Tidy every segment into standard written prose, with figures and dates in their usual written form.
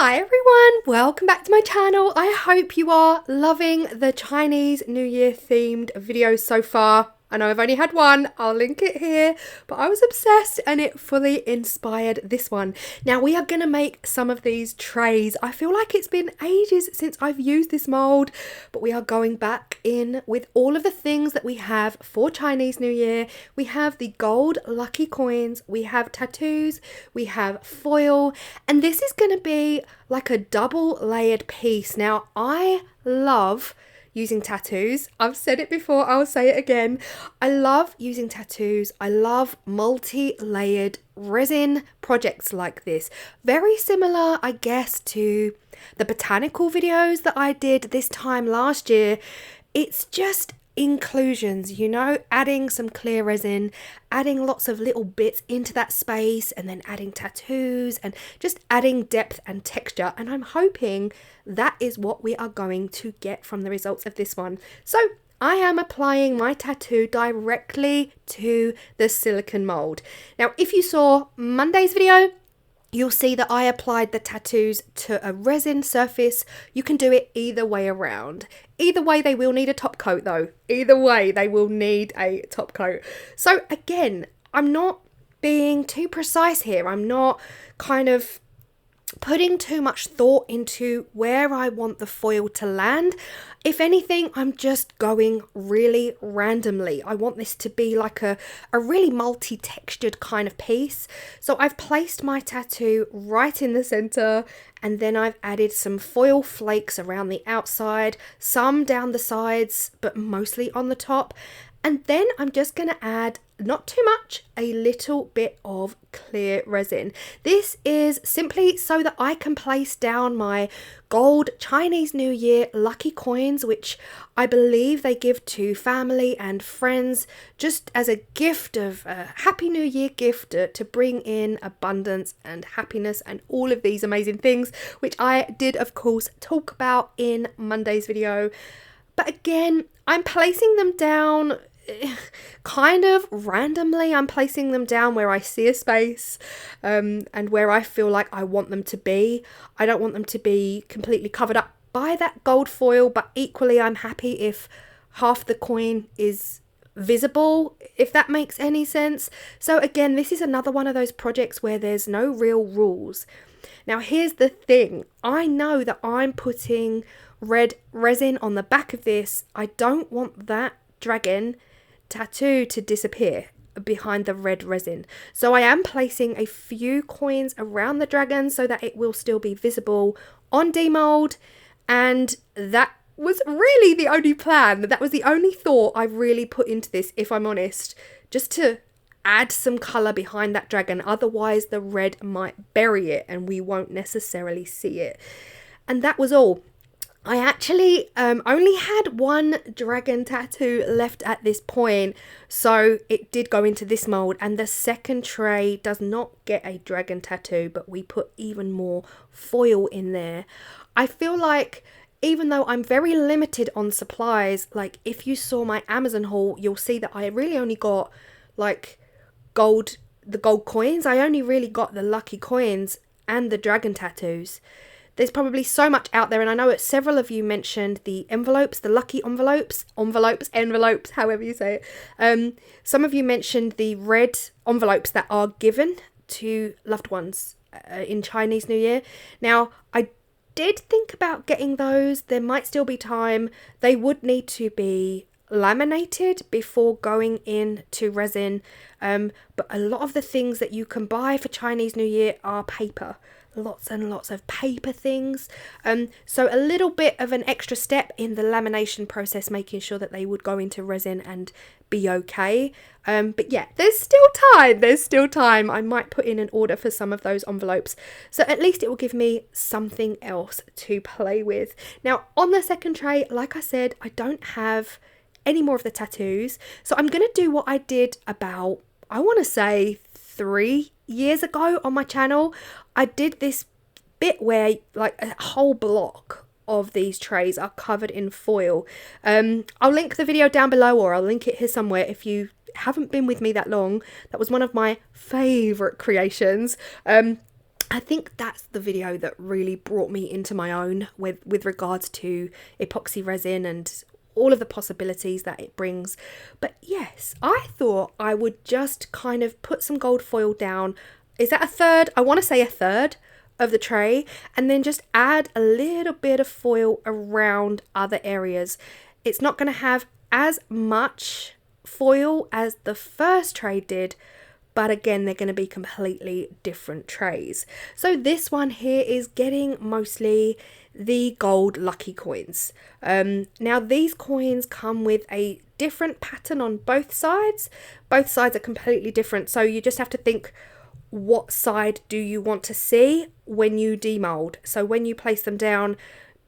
Hi everyone, welcome back to my channel. I hope you are loving the Chinese New Year themed videos so far. I know I've only had one, I'll link it here, but I was obsessed and it fully inspired this one. Now we are going to make some of these trays. I feel like it's been ages since I've used this mold, but we are going back in with all of the things that we have for Chinese New Year. We have the gold lucky coins, we have tattoos, we have foil, and this is going to be like a double layered piece. Now I love using tattoos. I've said it before, I'll say it again. I love using tattoos. I love multi-layered resin projects like this. Very similar, I guess, to the botanical videos that I did this time last year. It's just inclusions, you know, adding some clear resin, adding lots of little bits into that space, and then adding tattoos and just adding depth and texture. And I'm hoping that is what we are going to get from the results of this one. So I am applying my tattoo directly to the silicone mold. Now, if you saw Monday's video, you'll see that I applied the tattoos to a resin surface. You can do it either way around. Either way, they will need a top coat though. Either way, they will need a top coat. So again, I'm not being too precise here. I'm not kind of putting too much thought into where I want the foil to land. If anything, I'm just going really randomly. I want this to be like a really multi-textured kind of piece. So I've placed my tattoo right in the center, and then I've added some foil flakes around the outside, some down the sides, but mostly on the top. And then I'm just going to add, not too much, a little bit of clear resin. This is simply so that I can place down my gold Chinese New Year lucky coins, which I believe they give to family and friends just as a gift of a Happy New Year gift to bring in abundance and happiness and all of these amazing things, which I did, of course, talk about in Monday's video. But again, I'm placing them down kind of randomly. I'm placing them down where I see a space and where I feel like I want them to be. I don't want them to be completely covered up by that gold foil, but equally I'm happy if half the coin is visible, if that makes any sense. So again, this is another one of those projects where there's no real rules. Now here's the thing, I know that I'm putting red resin on the back of this. I don't want that dragon tattoo to disappear behind the red resin. So I am placing a few coins around the dragon so that it will still be visible on demold, and that was really the only plan. That was the only thought I really put into this, if I'm honest, just to add some colour behind that dragon. Otherwise the red might bury it and we won't necessarily see it. And that was all. I actually only had one dragon tattoo left at this point, so it did go into this mold, and the second tray does not get a dragon tattoo, but we put even more foil in there. I feel like even though I'm very limited on supplies, like if you saw my Amazon haul, you'll see that I really only got like the gold coins. I only really got the lucky coins and the dragon tattoos. There's probably so much out there, and I know that several of you mentioned the envelopes, the lucky envelopes, however you say it. Some of you mentioned the red envelopes that are given to loved ones in Chinese New Year. Now, I did think about getting those. There might still be time. They would need to be laminated before going into resin, but a lot of the things that you can buy for Chinese New Year are paper. Lots and lots of paper things, so a little bit of an extra step in the lamination process, making sure that they would go into resin and be okay. But yeah, there's still time. I might put in an order for some of those envelopes, so at least it will give me something else to play with. Now on the second tray, like I said, I don't have any more of the tattoos, so I'm gonna do what I did about, I want to say 3 years ago on my channel. I did this bit where like a whole block of these trays are covered in foil. I'll link the video down below, or I'll link it here somewhere if you haven't been with me that long. That was one of my favourite creations. I think that's the video that really brought me into my own with regards to epoxy resin and all of the possibilities that it brings. But yes, I thought I would just kind of put some gold foil down. Is that a third? I want to say a third of the tray, and then just add a little bit of foil around other areas. It's not going to have as much foil as the first tray did, but again, they're going to be completely different trays. So this one here is getting mostly the gold lucky coins. Now these coins come with a different pattern on both sides. Both sides are completely different, so you just have to think, what side do you want to see when you demold? So when you place them down,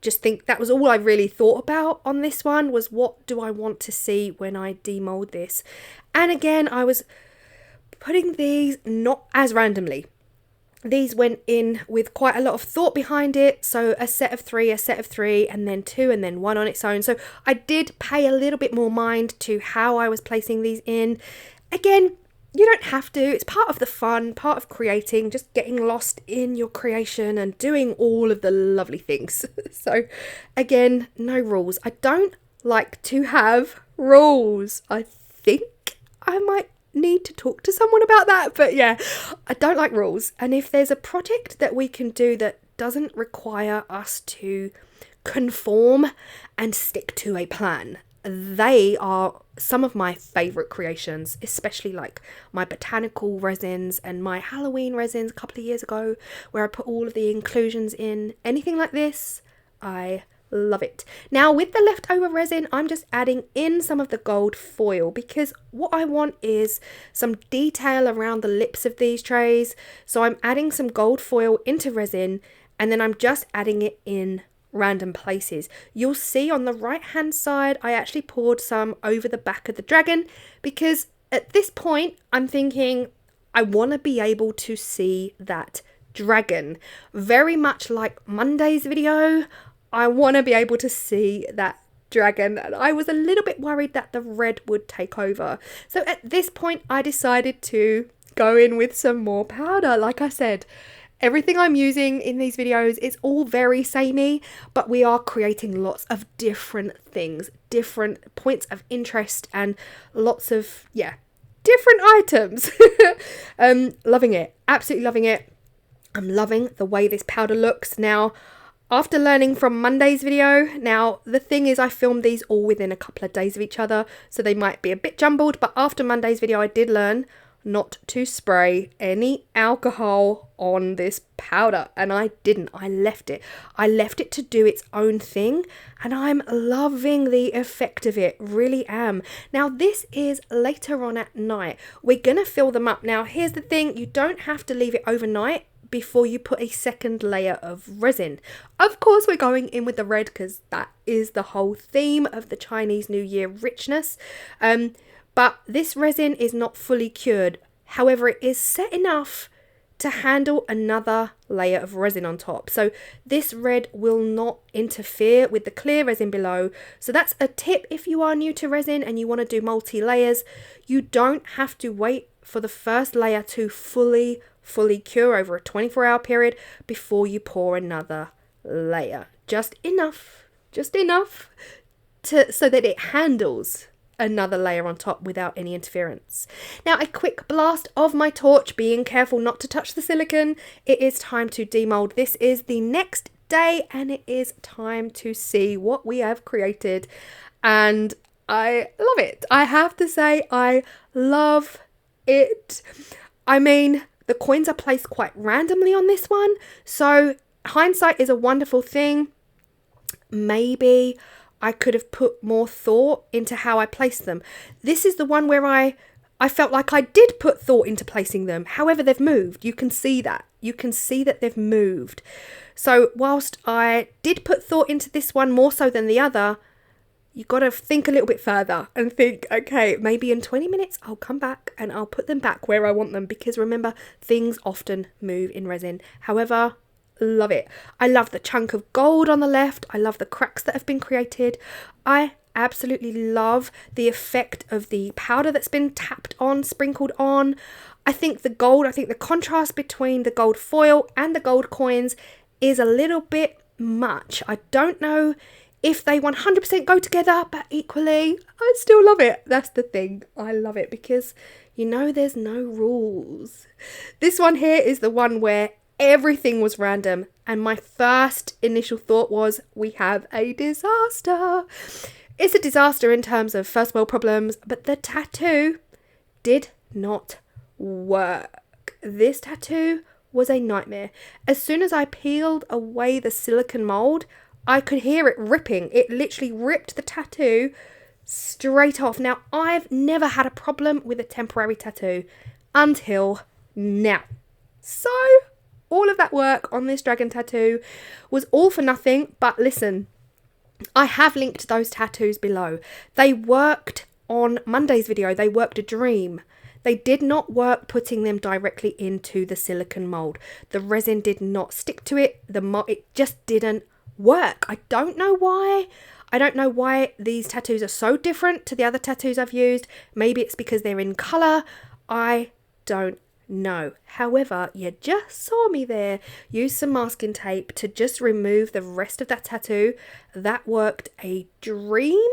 just think, that was all I really thought about on this one, was what do I want to see when I demold this? And again, I was putting these not as randomly. These went in with quite a lot of thought behind it. So a set of three, and then two, and then one on its own. So I did pay a little bit more mind to how I was placing these in. Again, you don't have to. It's part of the fun, part of creating, just getting lost in your creation and doing all of the lovely things. So again, no rules. I don't like to have rules. I think I might need to talk to someone about that, but yeah, I don't like rules. And if there's a project that we can do that doesn't require us to conform and stick to a plan, they are some of my favorite creations, especially like my botanical resins and my Halloween resins a couple of years ago, where I put all of the inclusions in. Anything like this, I love it. Now with the leftover resin, I'm just adding in some of the gold foil, because what I want is some detail around the lips of these trays. So I'm adding some gold foil into resin, and then I'm just adding it in random places. You'll see on the right hand side, I actually poured some over the back of the dragon, because at this point I'm thinking I want to be able to see that dragon, very much like Monday's video. I want to be able to see that dragon, and I was a little bit worried that the red would take over. So at this point I decided to go in with some more powder. Like I said, everything I'm using in these videos is all very samey, but we are creating lots of different things, different points of interest, and lots of, yeah, different items. Loving it, absolutely loving it. I'm loving the way this powder looks. Now, after learning from Monday's video, now the thing is I filmed these all within a couple of days of each other, so they might be a bit jumbled, but after Monday's video I did learn not to spray any alcohol on this powder, and I didn't. I left it to do its own thing, and I'm loving the effect of it, really am. Now this is later on at night. We're gonna fill them up. Now here's the thing, you don't have to leave it overnight before you put a second layer of resin. Of course we're going in with the red, because that is the whole theme of the Chinese New Year richness. But this resin is not fully cured. However, it is set enough to handle another layer of resin on top. So this red will not interfere with the clear resin below. So that's a tip if you are new to resin and you want to do multi-layers. You don't have to wait for the first layer to fully cure over a 24-hour period before you pour another layer. Just enough so that it handles another layer on top without any interference. Now a quick blast of my torch, being careful not to touch the silicone. It is time to demold. This is the next day and it is time to see what we have created, and I love it. I have to say I love it. I mean, the coins are placed quite randomly on this one, so hindsight is a wonderful thing. Maybe I could have put more thought into how I placed them. This is the one where I felt like I did put thought into placing them. However, they've moved. You can see that. You can see that they've moved. So whilst I did put thought into this one more so than the other, you got to think a little bit further and think, okay, maybe in 20 minutes I'll come back and I'll put them back where I want them, because remember, things often move in resin. However, love it. I love the chunk of gold on the left. I love the cracks that have been created. I absolutely love the effect of the powder that's been tapped on, sprinkled on. I think the contrast between the gold foil and the gold coins is a little bit much. I don't know if they 100% go together, but equally, I still love it. That's the thing. I love it because, you know, there's no rules. This one here is the one where everything was random. And my first initial thought was, we have a disaster. It's a disaster in terms of first world problems, but the tattoo did not work. This tattoo was a nightmare. As soon as I peeled away the silicone mold, I could hear it ripping. It literally ripped the tattoo straight off. Now, I've never had a problem with a temporary tattoo until now. So, all of that work on this dragon tattoo was all for nothing. But listen, I have linked those tattoos below. They worked on Monday's video. They worked a dream. They did not work putting them directly into the silicone mold. The resin did not stick to it. It just didn't work. I don't know why. I don't know why these tattoos are so different to the other tattoos I've used. Maybe it's because they're in colour. I don't know. However, you just saw me there use some masking tape to just remove the rest of that tattoo. That worked a dream.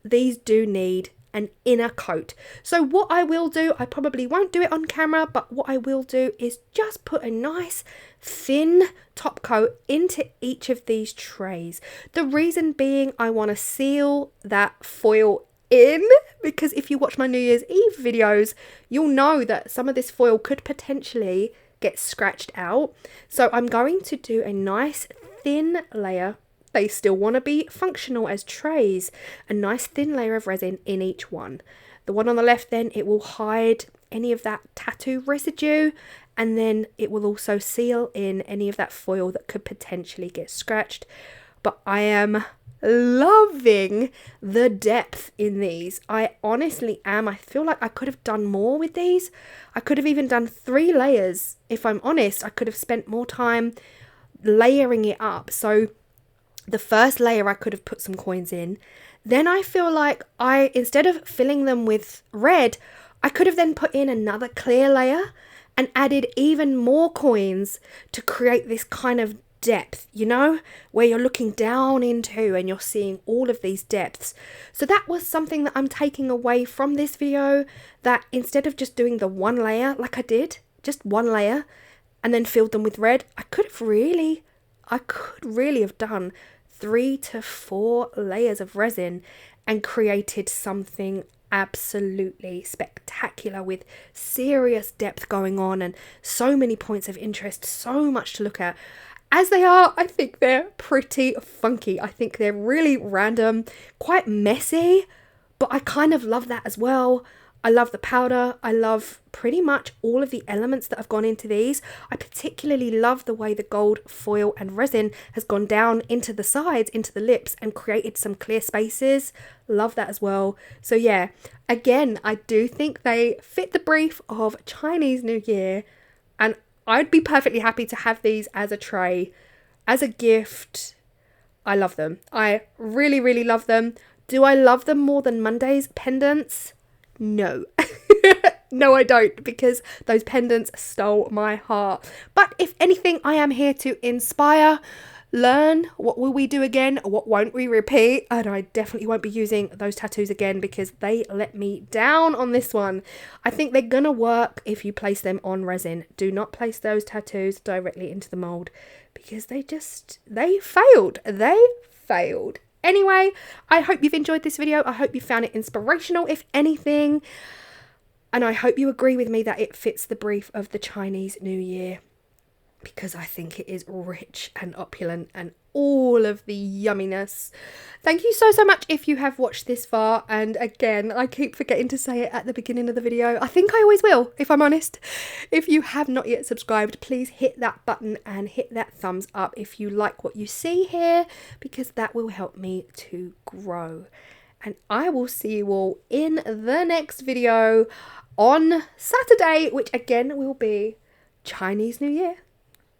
These do need an inner coat. So what I will do, I probably won't do it on camera, but what I will do is just put a nice thin top coat into each of these trays. The reason being, I want to seal that foil in, because if you watch my New Year's Eve videos, you'll know that some of this foil could potentially get scratched out. So I'm going to do a nice thin layer. They still want to be functional as trays. A nice thin layer of resin in each one. The one on the left, then, it will hide any of that tattoo residue, and then it will also seal in any of that foil that could potentially get scratched. But I am loving the depth in these. I honestly am. I feel like I could have done more with these. I could have even done 3 layers. If I'm honest, I could have spent more time layering it up. So the first layer I could have put some coins in. Then I feel like instead of filling them with red, I could have then put in another clear layer and added even more coins to create this kind of depth, you know, where you're looking down into and you're seeing all of these depths. So that was something that I'm taking away from this video, that instead of just doing the one layer like I did, just one layer, and then filled them with red, I could really have done 3 to 4 layers of resin and created something absolutely spectacular with serious depth going on and so many points of interest, so much to look at. As they are, I think they're pretty funky. I think they're really random, quite messy, but I kind of love that as well. I love the powder. I love pretty much all of the elements that have gone into these. I particularly love the way the gold foil and resin has gone down into the sides, into the lips, and created some clear spaces. Love that as well. So yeah, again, I do think they fit the brief of Chinese New Year, and I'd be perfectly happy to have these as a tray, as a gift. I love them. I really, really love them. Do I love them more than Monday's pendants? No. No, I don't, because those pendants stole my heart. But if anything, I am here to inspire, learn. What will we do again? What won't we repeat? And I definitely won't be using those tattoos again because they let me down on this one. I think they're gonna work if you place them on resin. Do not place those tattoos directly into the mold because they failed. They failed. Anyway, I hope you've enjoyed this video. I hope you found it inspirational, if anything. And I hope you agree with me that it fits the brief of the Chinese New Year, because I think it is rich and opulent and all of the yumminess. Thank you so much if you have watched this far. And again, I keep forgetting to say it at the beginning of the video. I think I always will, if I'm honest. If you have not yet subscribed, please hit that button and hit that thumbs up if you like what you see here, because that will help me to grow. And I will see you all in the next video on Saturday, which again will be Chinese New Year.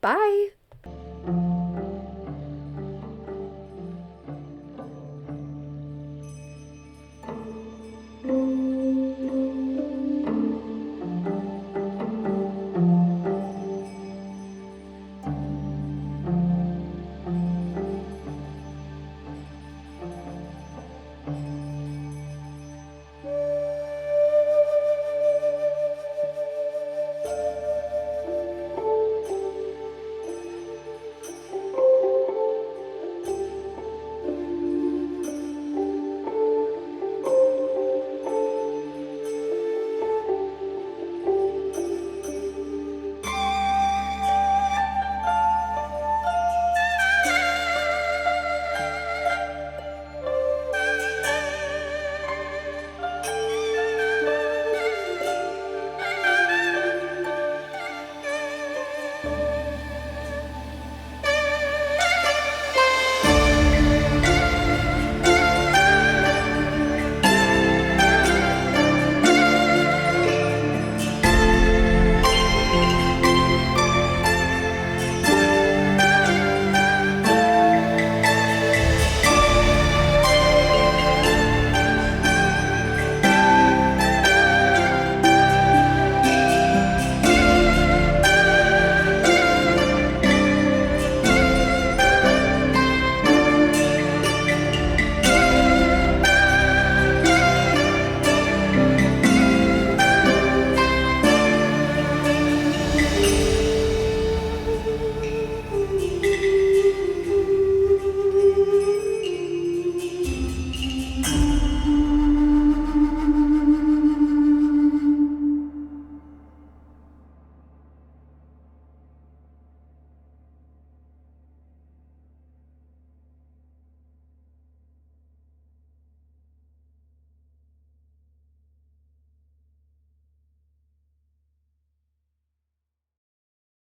Bye.